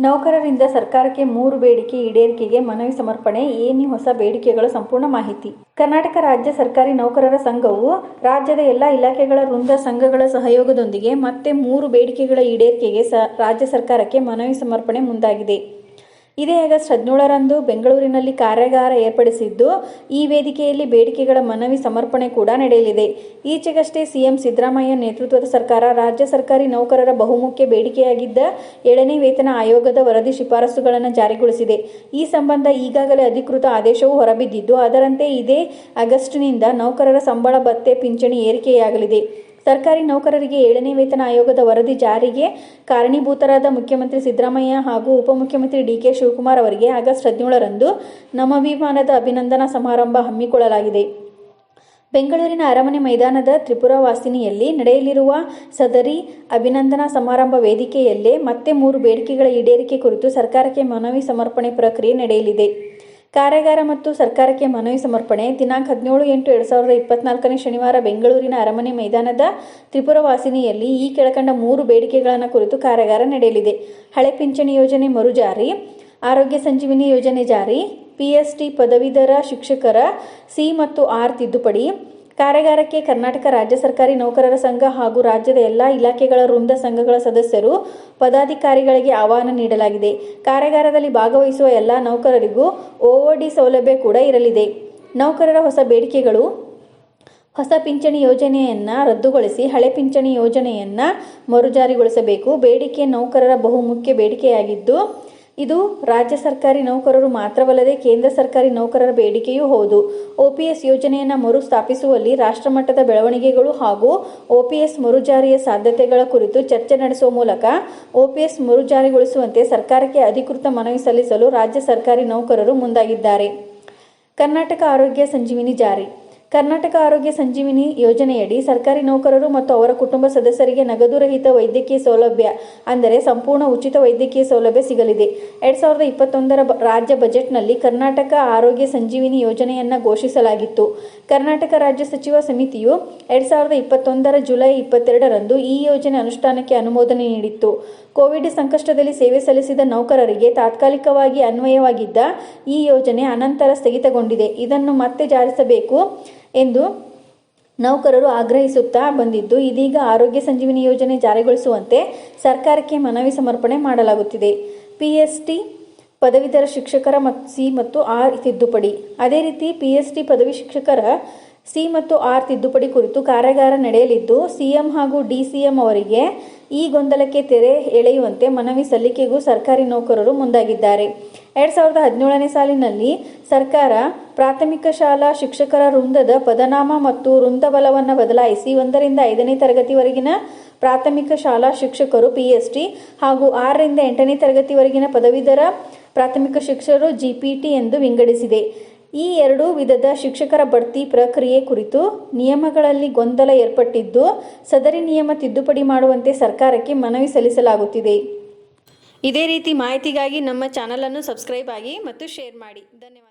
ನೌಕರರಿಂದ ಸರ್ಕಾರಕ್ಕೆ 3 ಬೇಡಿಕೆ ಈಡೇರಿಕೆಗೆ ಮನವಿ ಸಮರ್ಪಣೆ. ಏನಿ ಹೊಸ ಬೇಡಿಕೆಗಳು? ಸಂಪೂರ್ಣ ಮಾಹಿತಿ. ಕರ್ನಾಟಕ ರಾಜ್ಯ ಸರ್ಕಾರಿ ನೌಕರರ ಸಂಘವು ರಾಜ್ಯದ ಎಲ್ಲ ಇಲಾಖೆಗಳ ವೃಂದ ಸಂಘಗಳ ಸಹಯೋಗದೊಂದಿಗೆ ಮತ್ತೆ 3 ಬೇಡಿಕೆಗಳ ಈಡೇರಿಕೆಗೆ ರಾಜ್ಯ ಸರ್ಕಾರಕ್ಕೆ ಮನವಿ ಸಮರ್ಪಣೆ ಮುಂದಾಗಿದೆ. ಇದೇ ಆಗಸ್ಟ್ 17ರಂದು ಬೆಂಗಳೂರಿನಲ್ಲಿ ಕಾರ್ಯಾಗಾರ ಏರ್ಪಡಿಸಿದ್ದು, ಈ ವೇದಿಕೆಯಲ್ಲಿ ಬೇಡಿಕೆಗಳ ಮನವಿ ಸಮರ್ಪಣೆ ಕೂಡ ನಡೆಯಲಿದೆ. ಈಚೆಗಷ್ಟೇ ಸಿಎಂ ಸಿದ್ದರಾಮಯ್ಯ ನೇತೃತ್ವದ ಸರ್ಕಾರ ರಾಜ್ಯ ಸರ್ಕಾರಿ ನೌಕರರ ಬಹುಮುಖ್ಯ ಬೇಡಿಕೆಯಾಗಿದ್ದ 7ನೇ ವೇತನ ಆಯೋಗದ ವರದಿ ಶಿಫಾರಸುಗಳನ್ನು ಜಾರಿಗೊಳಿಸಿದೆ. ಈ ಸಂಬಂಧ ಈಗಾಗಲೇ ಅಧಿಕೃತ ಆದೇಶವೂ ಹೊರಬಿದ್ದಿದ್ದು, ಅದರಂತೆ ಇದೇ ಆಗಸ್ಟ್ನಿಂದ ನೌಕರರ ಸಂಬಳ, ಭತ್ಯೆ, ಪಿಂಚಣಿ ಏರಿಕೆಯಾಗಲಿದೆ. ಸರ್ಕಾರಿ ನೌಕರರಿಗೆ 7ನೇ ವೇತನ ಆಯೋಗದ ವರದಿ ಜಾರಿಗೆ ಕಾರಣೀಭೂತರಾದ ಮುಖ್ಯಮಂತ್ರಿ ಸಿದ್ದರಾಮಯ್ಯ ಹಾಗೂ ಉಪಮುಖ್ಯಮಂತ್ರಿ ಡಿ.ಕೆ. ಶಿವಕುಮಾರ್ ಅವರಿಗೆ ಆಗಸ್ಟ್ 17ರಂದು ನಮವಿಮಾನದ ಅಭಿನಂದನಾ ಸಮಾರಂಭ ಹಮ್ಮಿಕೊಳ್ಳಲಾಗಿದೆ. ಬೆಂಗಳೂರಿನ ಅರಮನೆ ಮೈದಾನದ ತ್ರಿಪುರವಾಸಿನಿಯಲ್ಲಿ ನಡೆಯಲಿರುವ ಸದರಿ ಅಭಿನಂದನಾ ಸಮಾರಂಭ ವೇದಿಕೆಯಲ್ಲೇ ಮತ್ತೆ 3 ಬೇಡಿಕೆಗಳ ಈಡೇರಿಕೆ ಕುರಿತು ಸರ್ಕಾರಕ್ಕೆ ಮನವಿ ಸಮರ್ಪಣೆ ಪ್ರಕ್ರಿಯೆ ನಡೆಯಲಿದೆ. ಕಾರ್ಯಾಗಾರ ಮತ್ತು ಸರ್ಕಾರಕ್ಕೆ ಮನವಿ ಸಮರ್ಪಣೆ ದಿನಾಂಕ 17/8/2024 ಶನಿವಾರ ಬೆಂಗಳೂರಿನ ಅರಮನೆ ಮೈದಾನದ ತ್ರಿಪುರವಾಸಿನಿಯಲ್ಲಿ ಈ ಕೆಳಕಂಡ 3 ಬೇಡಿಕೆಗಳನ್ನು ಕುರಿತು ಕಾರ್ಯಾಗಾರ ನಡೆಯಲಿದೆ. ಹಳೆ ಪಿಂಚಣಿ ಯೋಜನೆ ಮರುಜಾರಿ, ಆರೋಗ್ಯ ಸಂಜೀವಿನಿ ಯೋಜನೆ ಜಾರಿ, ಪಿಎಸ್ಟಿ ಪದವೀಧರ ಶಿಕ್ಷಕರ ಸಿ ಮತ್ತು ಆರ್ ತಿದ್ದುಪಡಿ. ಕಾರ್ಯಾಗಾರಕ್ಕೆ ಕರ್ನಾಟಕ ರಾಜ್ಯ ಸರ್ಕಾರಿ ನೌಕರರ ಸಂಘ ಹಾಗೂ ರಾಜ್ಯದ ಎಲ್ಲ ಇಲಾಖೆಗಳ ವೃಂದ ಸಂಘಗಳ ಸದಸ್ಯರು, ಪದಾಧಿಕಾರಿಗಳಿಗೆ ಆಹ್ವಾನ ನೀಡಲಾಗಿದೆ. ಕಾರ್ಯಾಗಾರದಲ್ಲಿ ಭಾಗವಹಿಸುವ ಎಲ್ಲ ನೌಕರರಿಗೂ ಒಒಡಿ ಸೌಲಭ್ಯ ಕೂಡ ಇರಲಿದೆ. ನೌಕರರ ಹೊಸ ಬೇಡಿಕೆಗಳು: ಹೊಸ ಪಿಂಚಣಿ ಯೋಜನೆಯನ್ನು ರದ್ದುಗೊಳಿಸಿ ಹಳೆ ಪಿಂಚಣಿ ಯೋಜನೆಯನ್ನು ಮರುಜಾರಿಗೊಳಿಸಬೇಕು. ಬೇಡಿಕೆ ನೌಕರರ ಬಹುಮುಖ್ಯ ಬೇಡಿಕೆಯಾಗಿದ್ದು, ಇದು ರಾಜ್ಯ ಸರ್ಕಾರಿ ನೌಕರರು ಮಾತ್ರವಲ್ಲದೆ ಕೇಂದ್ರ ಸರ್ಕಾರಿ ನೌಕರರ ಬೇಡಿಕೆಯೂ ಹೌದು. ಒಪಿಎಸ್ ಯೋಜನೆಯನ್ನು ಮರು ಸ್ಥಾಪಿಸುವಲ್ಲಿ ರಾಷ್ಟ್ರಮಟ್ಟದ ಬೆಳವಣಿಗೆಗಳು ಹಾಗೂ ಒಪಿಎಸ್ ಮರುಜಾರಿಯ ಸಾಧ್ಯತೆಗಳ ಕುರಿತು ಚರ್ಚೆ ನಡೆಸುವ ಮೂಲಕ ಒಪಿಎಸ್ ಮರುಜಾರಿಗೊಳಿಸುವಂತೆ ಸರ್ಕಾರಕ್ಕೆ ಅಧಿಕೃತ ಮನವಿ ಸಲ್ಲಿಸಲು ರಾಜ್ಯ ಸರ್ಕಾರಿ ನೌಕರರು ಮುಂದಾಗಿದ್ದಾರೆ. ಕರ್ನಾಟಕ ಆರೋಗ್ಯ ಸಂಜೀವಿನಿ ಜಾರಿ. ಕರ್ನಾಟಕ ಆರೋಗ್ಯ ಸಂಜೀವಿನಿ ಯೋಜನೆಯಡಿ ಸರ್ಕಾರಿ ನೌಕರರು ಮತ್ತು ಅವರ ಕುಟುಂಬ ಸದಸ್ಯರಿಗೆ ನಗದು ರಹಿತ ವೈದ್ಯಕೀಯ ಸೌಲಭ್ಯ, ಅಂದರೆ ಸಂಪೂರ್ಣ ಉಚಿತ ವೈದ್ಯಕೀಯ ಸೌಲಭ್ಯ ಸಿಗಲಿದೆ. 2021ರ ರಾಜ್ಯ ಬಜೆಟ್ನಲ್ಲಿ ಕರ್ನಾಟಕ ಆರೋಗ್ಯ ಸಂಜೀವಿನಿ ಯೋಜನೆಯನ್ನು ಘೋಷಿಸಲಾಗಿತ್ತು. ಕರ್ನಾಟಕ ರಾಜ್ಯ ಸಚಿವ ಸಮಿತಿಯು 2021ರ ಜುಲೈ 22ರಂದು ಈ ಯೋಜನೆ ಅನುಷ್ಠಾನಕ್ಕೆ ಅನುಮೋದನೆ ನೀಡಿತ್ತು. ಕೋವಿಡ್ ಸಂಕಷ್ಟದಲ್ಲಿ ಸೇವೆ ಸಲ್ಲಿಸಿದ ನೌಕರರಿಗೆ ತಾತ್ಕಾಲಿಕವಾಗಿ ಅನ್ವಯವಾಗಿದ್ದ ಈ ಯೋಜನೆ ಅನಂತರ ಸ್ಥಗಿತಗೊಂಡಿದೆ. ಇದನ್ನು ಮತ್ತೆ ಜಾರಿಸಬೇಕು ಎಂದು ನೌಕರರು ಆಗ್ರಹಿಸುತ್ತಾ ಬಂದಿದ್ದು, ಇದೀಗ ಆರೋಗ್ಯ ಸಂಜೀವಿನಿ ಯೋಜನೆ ಜಾರಿಗೊಳಿಸುವಂತೆ ಸರ್ಕಾರಕ್ಕೆ ಮನವಿ ಸಮರ್ಪಣೆ ಮಾಡಲಾಗುತ್ತಿದೆ. ಪಿಎಸ್ಟಿ ಪದವೀಧರ ಶಿಕ್ಷಕರ ಸಿ ಮತ್ತು ಆರ್ ತಿದ್ದುಪಡಿ. ಅದೇ ರೀತಿ ಪಿಎಸ್ಟಿ ಪದವಿ ಶಿಕ್ಷಕರ ಸಿ ಮತ್ತು ಆರ್ ತಿದ್ದುಪಡಿ ಕುರಿತು ಕಾರ್ಯಾಗಾರ ನಡೆಯಲಿದ್ದು, ಸಿಎಂ ಹಾಗೂ ಡಿಸಿಎಂ ಅವರಿಗೆ ಈ ಗೊಂದಲಕ್ಕೆ ತೆರೆ ಎಳೆಯುವಂತೆ ಮನವಿ ಸಲ್ಲಿಕೆಗೂ ಸರ್ಕಾರಿ ನೌಕರರು ಮುಂದಾಗಿದ್ದಾರೆ. 2017ನೇ ಸಾಲಿನಲ್ಲಿ ಸರ್ಕಾರ ಪ್ರಾಥಮಿಕ ಶಾಲಾ ಶಿಕ್ಷಕರ ವೃಂದದ ಪದನಾಮ ಮತ್ತು ವೃಂದಬಲವನ್ನು ಬದಲಾಯಿಸಿ 1ರಿಂದ 5ನೇ ತರಗತಿವರೆಗಿನ ಪ್ರಾಥಮಿಕ ಶಾಲಾ ಶಿಕ್ಷಕರು ಪಿಎಸ್ಟಿ ಹಾಗೂ 6ರಿಂದ 8ನೇ ತರಗತಿವರೆಗಿನ ಪದವೀಧರ ಪ್ರಾಥಮಿಕ ಶಿಕ್ಷಕರು ಜಿಪಿಟಿ ಎಂದು ವಿಂಗಡಿಸಿದೆ. ಈ 2 ವಿಧದ ಶಿಕ್ಷಕರ ಬಡ್ತಿ ಪ್ರಕ್ರಿಯೆ ಕುರಿತು ನಿಯಮಗಳಲ್ಲಿ ಗೊಂದಲ ಏರ್ಪಟ್ಟಿದ್ದು, ಸದರಿ ನಿಯಮ ತಿದ್ದುಪಡಿ ಮಾಡುವಂತೆ ಸರ್ಕಾರಕ್ಕೆ ಮನವಿ ಸಲ್ಲಿಸಲಾಗುತ್ತಿದೆ. ಇದೇ ರೀತಿ ಮಾಹಿತಿಗಾಗಿ ನಮ್ಮ ಚಾನಲನ್ನು ಸಬ್ಸ್ಕ್ರೈಬ್ ಆಗಿ ಮತ್ತು ಶೇರ್ ಮಾಡಿ. ಧನ್ಯವಾದ.